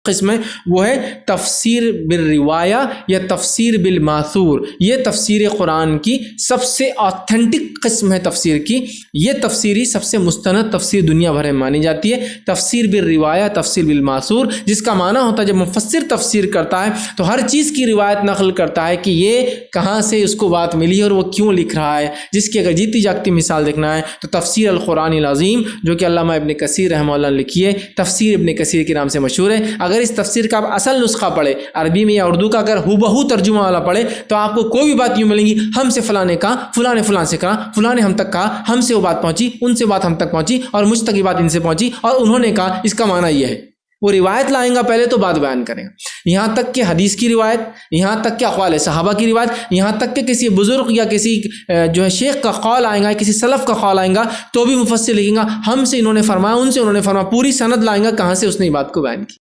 किस्म है वो है तफसीर बिल रिवाया या तफसीर बिल मासूर। ये तफसीर कुरान की सबसे ऑथेंटिक किस्म है तफसीर की। ये तफसीरी सबसे मुस्तनद तफसीर दुनिया भर में मानी जाती है। तफसीर बिल रिवाया तफसीर बिल मासूर, जिसका माना होता है जब मुफस्सिर तफसीर करता है तो हर चीज़ की रिवायत नकल करता है कि ये कहाँ से उसको बात मिली और वो क्यों लिख रहा है। जिसकी अगर जीती जागती मिसाल देखना है तो तफसीर अल कुरान अल अज़ीम जो कि अल्लामा इब्न कसीर रहमतुल्लाह ने लिखी है, तफसीर इब्न कसीर के नाम से मशहूर है। अगर इस तफसीर का आप असल नुस्खा पढ़े अरबी में या उर्दू का, अगर हुबहू तर्जुमा वाला पढ़े तो आपको कोई भी बात यूँ मिलेंगी, हमसे फ़लाँ ने कहा, फ़लाँ ने फ़लाँ से कहा, फ़लाँ ने हम तक कहा, हमसे वो बात पहुँची, उनसे बात हम तक पहुँची और मुझ तक ये बात इनसे पहुँची और उन्होंने कहा, इसका माना यह है। वो रिवायत लाएंगा पहले तो बात बयान करेंगे, यहाँ तक कि हदीस की रिवायत, यहाँ तक कि अक़वाल सहाबा की रिवायत, यहाँ तक कि किसी बुज़ुर्ग या किसी जो है शेख का कौल आएगा, किसी सलफ़ का कौल आएगा तो भी मुफस्सिर लिखेगा हमसे इन्होंने फरमाया, उनसे उन्होंने फरमाया, पूरी सनद लाएंगा कहाँ से उसने ये बात को बयान की।